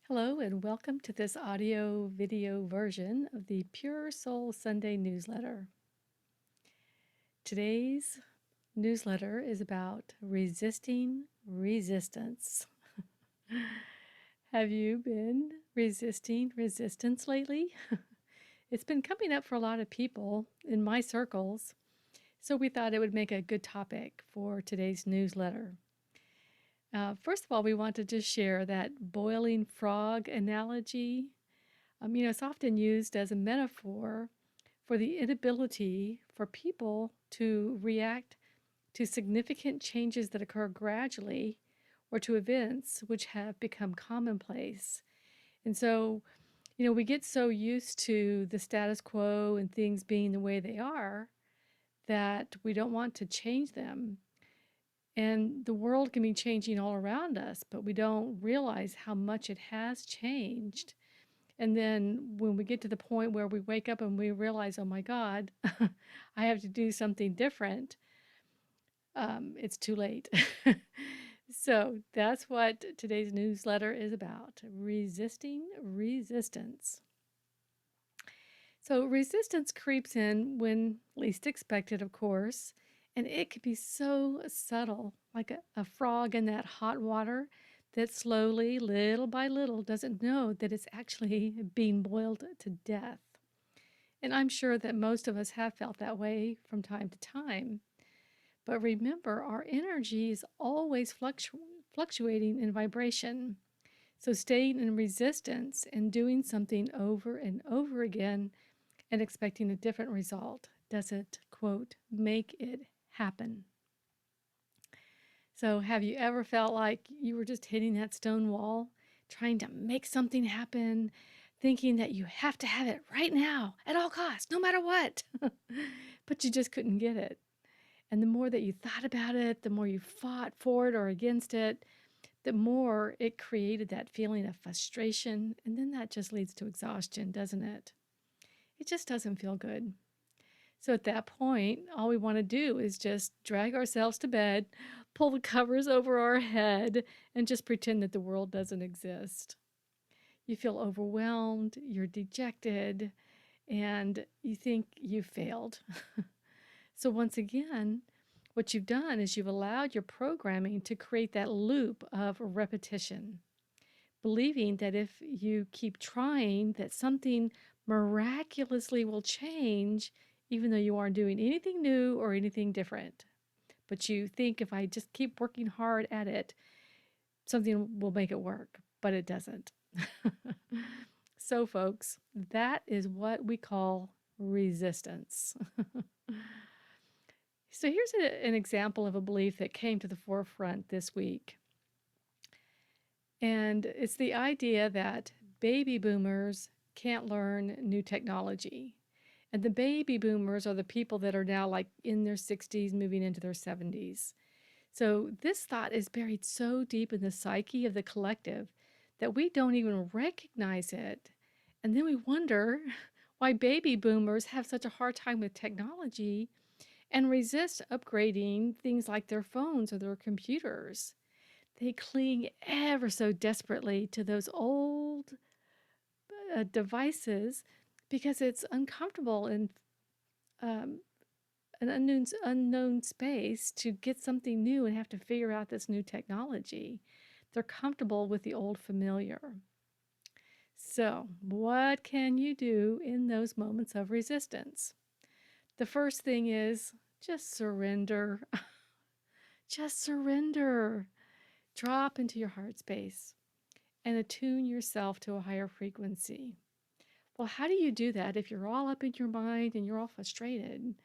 Hello, and welcome to this audio video version of the Pure Soul Sunday newsletter. Today's newsletter is about resisting resistance. Have you been resisting resistance lately? It's been coming up for a lot of people in my circles, so we thought it would make a good topic for today's newsletter. First of all, we want to just share that boiling frog analogy. It's often used as a metaphor for the inability for people to react to significant changes that occur gradually or to events which have become commonplace. And so, we get so used to the status quo and things being the way they are that we don't want to change them. And the world can be changing all around us, but we don't realize how much it has changed. And then when we get to the point where we wake up and we realize, oh my God, I have to do something different, it's too late. So that's what today's newsletter is about, resisting resistance. So resistance creeps in when least expected, of course, and it can be so subtle, like a frog in that hot water that slowly, little by little, doesn't know that it's actually being boiled to death. And I'm sure that most of us have felt that way from time to time. But remember, our energy is always fluctuating in vibration. So staying in resistance and doing something over and over again and expecting a different result doesn't, quote, make it happen. So have you ever felt like you were just hitting that stone wall, trying to make something happen, thinking that you have to have it right now at all costs, no matter what, but you just couldn't get it? And the more that you thought about it, the more you fought for it or against it, the more it created that feeling of frustration. And then that just leads to exhaustion, doesn't it? It just doesn't feel good. So at that point, all we want to do is just drag ourselves to bed, pull the covers over our head, and just pretend that the world doesn't exist. You feel overwhelmed, you're dejected, and you think you failed. So once again, what you've done is you've allowed your programming to create that loop of repetition, believing that if you keep trying, that something miraculously will change, even though you aren't doing anything new or anything different. But you think if I just keep working hard at it, something will make it work, but it doesn't. So, folks, that is what we call resistance. So here's an example of a belief that came to the forefront this week. And it's the idea that baby boomers can't learn new technology. And the baby boomers are the people that are now like in their 60s, moving into their 70s. So this thought is buried so deep in the psyche of the collective that we don't even recognize it. And then we wonder why baby boomers have such a hard time with technology and resist upgrading things like their phones or their computers. They cling ever so desperately to those old devices because it's uncomfortable in an unknown space to get something new and have to figure out this new technology. They're comfortable with the old familiar. So, what can you do in those moments of resistance? The first thing is just surrender. Just surrender. Drop into your heart space and attune yourself to a higher frequency. Well, how do you do that if you're all up in your mind and you're all frustrated?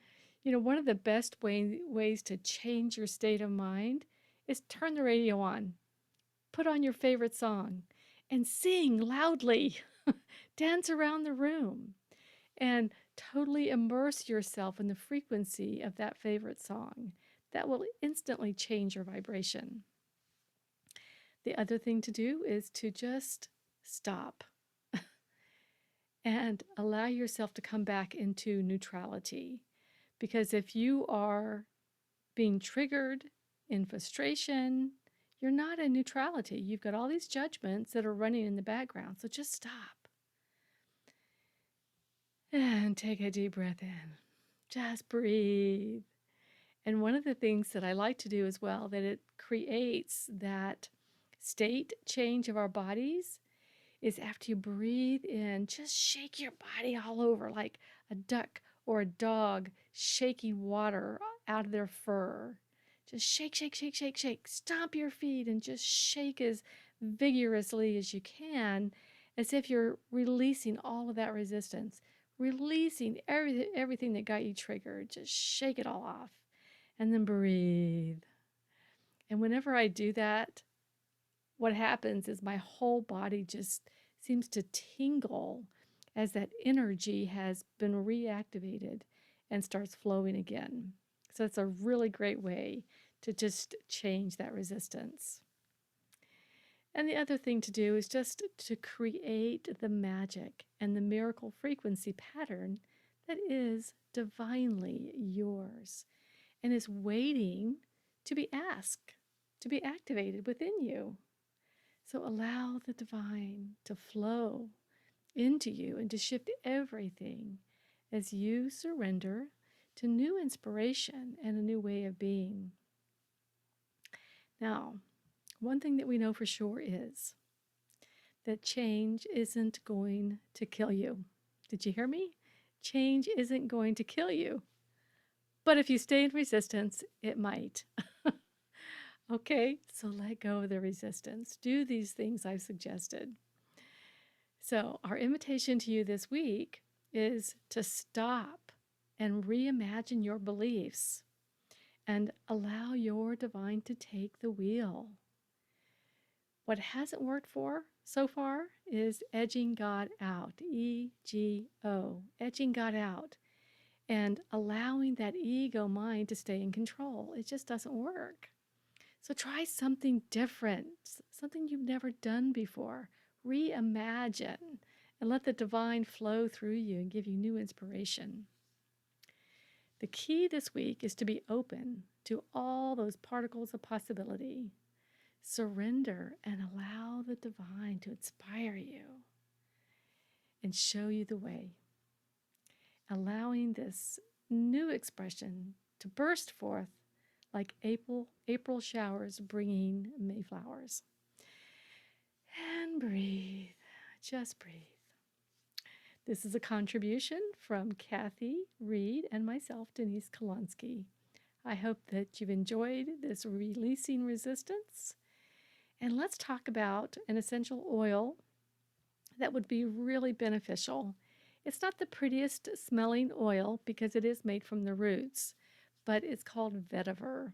One of the best ways to change your state of mind is turn the radio on, put on your favorite song, and sing loudly. Dance around the room and totally immerse yourself in the frequency of that favorite song. That will instantly change your vibration. The other thing to do is to just stop and allow yourself to come back into neutrality. Because if you are being triggered in frustration, You're not in neutrality. You've got all these judgments that are running in the background. So just stop and take a deep breath in. Just breathe. And one of the things that I like to do as well, that it creates that state change of our bodies, is after you breathe in, just shake your body all over like a duck or a dog shaking water out of their fur. Just shake, shake, shake, shake, shake. Stomp your feet and just shake as vigorously as you can, as if you're releasing all of that resistance, releasing everything that got you triggered. Just shake it all off and then breathe. And whenever I do that, what happens is my whole body just seems to tingle as that energy has been reactivated and starts flowing again. So it's a really great way to just change that resistance. And the other thing to do is just to create the magic and the miracle frequency pattern that is divinely yours and is waiting to be asked, to be activated within you. So allow the divine to flow into you and to shift everything as you surrender to new inspiration and a new way of being. Now, one thing that we know for sure is that change isn't going to kill you. Did you hear me? Change isn't going to kill you. But if you stay in resistance, it might. Okay, so let go of the resistance. Do these things I've suggested. So, our invitation to you this week is to stop and reimagine your beliefs and allow your divine to take the wheel. What hasn't worked for so far is edging God out, EGO, edging God out, and allowing that ego mind to stay in control. It just doesn't work. So try something different, something you've never done before. Reimagine and let the divine flow through you and give you new inspiration. The key this week is to be open to all those particles of possibility. Surrender and allow the divine to inspire you and show you the way. Allowing this new expression to burst forth like April showers bringing Mayflowers. And breathe, just breathe. This is a contribution from Kathy Reed and myself, Denise Kolonsky. I hope that you've enjoyed this releasing resistance. And let's talk about an essential oil that would be really beneficial. It's not the prettiest smelling oil because it is made from the roots, but it's called Vetiver.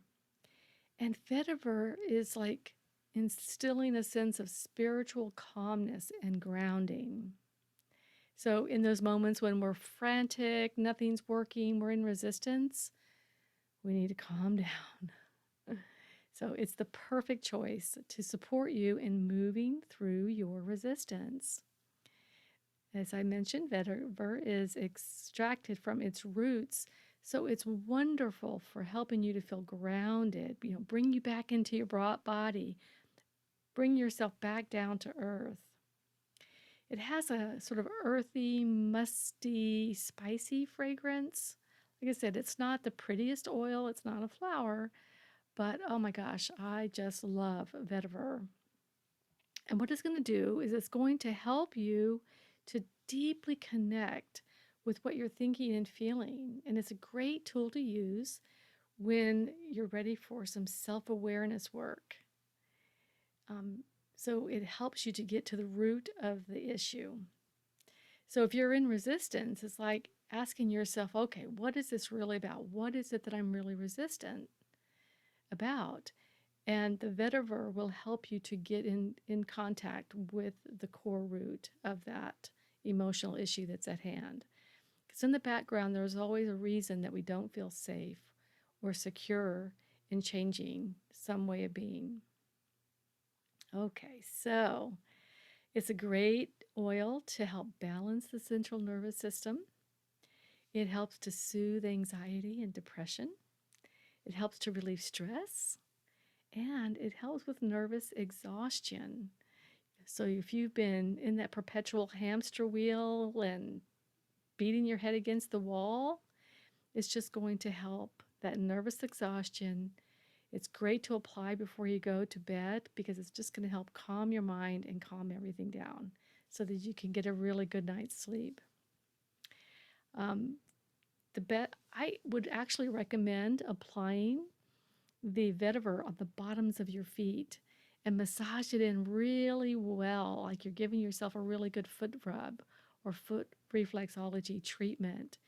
And Vetiver is like instilling a sense of spiritual calmness and grounding. So in those moments when we're frantic, nothing's working, we're in resistance, we need to calm down. So it's the perfect choice to support you in moving through your resistance. As I mentioned, vetiver is extracted from its roots, so it's wonderful for helping you to feel grounded, bring you back into your body, bring yourself back down to earth. It has a sort of earthy, musty, spicy fragrance. Like I said, it's not the prettiest oil, it's not a flower, but oh my gosh, I just love vetiver. And what it's going to do is it's going to help you to deeply connect with what you're thinking and feeling. And it's a great tool to use when you're ready for some self-awareness work. So it helps you to get to the root of the issue. So if you're in resistance, it's like asking yourself, okay, what is this really about? What is it that I'm really resistant about? And the vetiver will help you to get in contact with the core root of that emotional issue that's at hand. Because in the background, there's always a reason that we don't feel safe or secure in changing some way of being. Okay, so it's a great oil to help balance the central nervous system. It helps to soothe anxiety and depression. It helps to relieve stress. and it helps with nervous exhaustion. So if you've been in that perpetual hamster wheel and beating your head against the wall, it's just going to help that nervous exhaustion. It's great to apply before you go to bed because it's just going to help calm your mind and calm everything down so that you can get a really good night's sleep. I would actually recommend applying the vetiver on the bottoms of your feet and massage it in really well, like you're giving yourself a really good foot rub or foot reflexology treatment.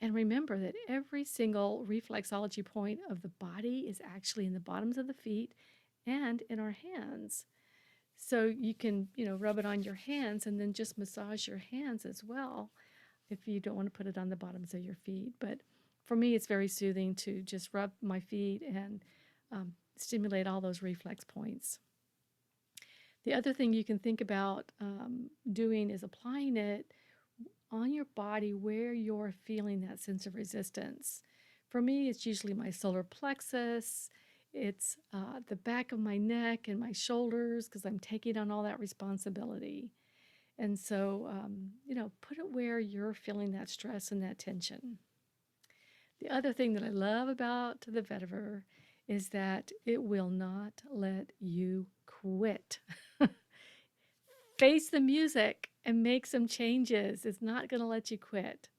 And remember that every single reflexology point of the body is actually in the bottoms of the feet and in our hands. So you can, rub it on your hands and then just massage your hands as well if you don't want to put it on the bottoms of your feet. But for me, it's very soothing to just rub my feet and stimulate all those reflex points. The other thing you can think about doing is applying it on your body where you're feeling that sense of resistance. For me, it's usually my solar plexus. It's the back of my neck and my shoulders because I'm taking on all that responsibility. And so, put it where you're feeling that stress and that tension. The other thing that I love about the vetiver is that it will not let you quit. Face the music and make some changes. It's not going to let you quit.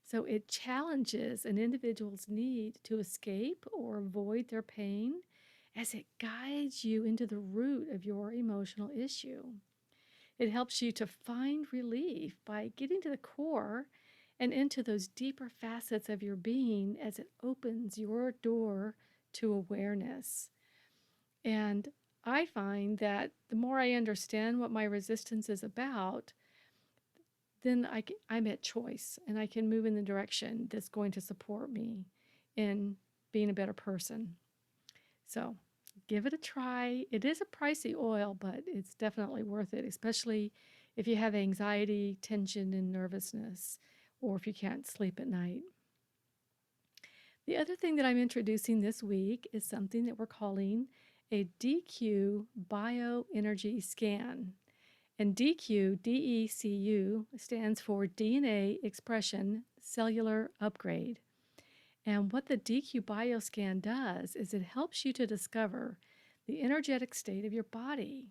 So it challenges an individual's need to escape or avoid their pain as it guides you into the root of your emotional issue. It helps you to find relief by getting to the core and into those deeper facets of your being as it opens your door to awareness. And I find that the more I understand what my resistance is about, then I'm at choice and I can move in the direction that's going to support me in being a better person. So give it a try. It is a pricey oil, but it's definitely worth it, especially if you have anxiety, tension, and nervousness, or if you can't sleep at night. The other thing that I'm introducing this week is something that we're calling a DECU bioenergy scan. And DECU, DECU, stands for DNA Expression Cellular Upgrade. And what the DECU Bioscan does is it helps you to discover the energetic state of your body.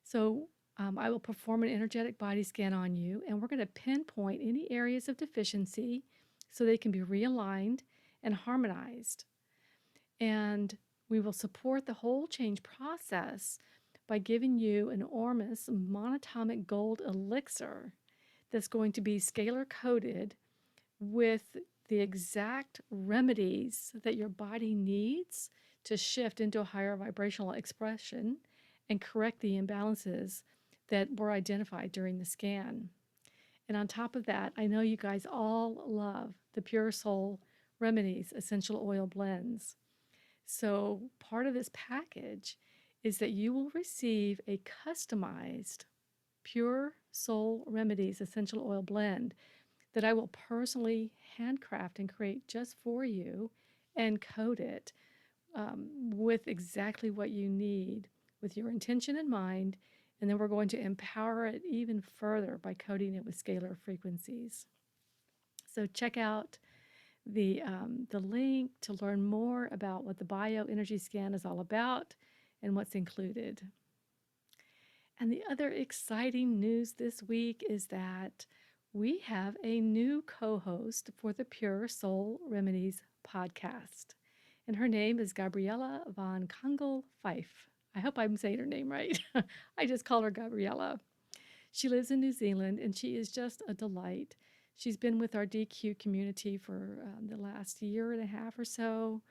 So I will perform an energetic body scan on you, and we're going to pinpoint any areas of deficiency so they can be realigned and harmonized. And we will support the whole change process by giving you an enormous monatomic gold elixir that's going to be scalar coded with the exact remedies that your body needs to shift into a higher vibrational expression and correct the imbalances that were identified during the scan. And on top of that, I know you guys all love the Pure Soul Remedies essential oil blends. So part of this package is that you will receive a customized Pure Soul Remedies essential oil blend that I will personally handcraft and create just for you and code it with exactly what you need with your intention in mind. And then we're going to empower it even further by coding it with scalar frequencies. So check out the link to learn more about what the bioenergy scan is all about and what's included. And the other exciting news this week is that we have a new co-host for the Pure Soul Remedies podcast. And her name is Gabriella von Kongel-Fife. I hope I'm saying her name right. I just call her Gabriella. She lives in New Zealand, and she is just a delight. She's been with our DQ community for the last year and a half or so.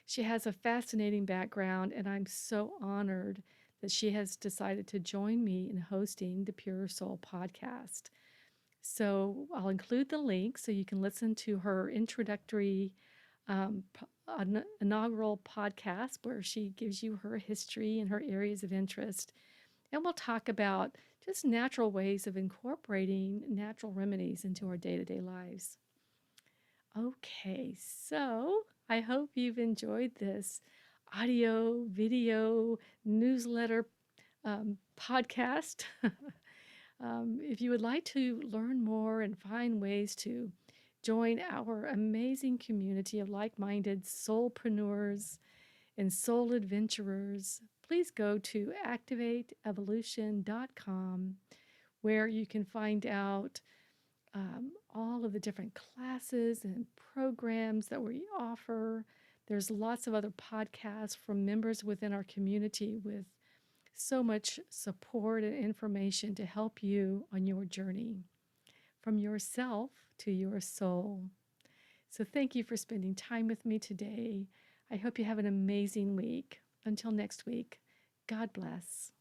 She has a fascinating background, and I'm so honored that she has decided to join me in hosting the Pure Soul podcast. So I'll include the link so you can listen to her introductory inaugural podcast where she gives you her history and her areas of interest. And we'll talk about just natural ways of incorporating natural remedies into our day-to-day lives. Okay, so I hope you've enjoyed this audio, video, newsletter, podcast. If you would like to learn more and find ways to join our amazing community of like minded soulpreneurs and soul adventurers, please go to activateevolution.com, where you can find out all of the different classes and programs that we offer. There's lots of other podcasts from members within our community with so much support and information to help you on your journey from yourself to your soul. So thank you for spending time with me today. I hope you have an amazing week. Until next week, God bless.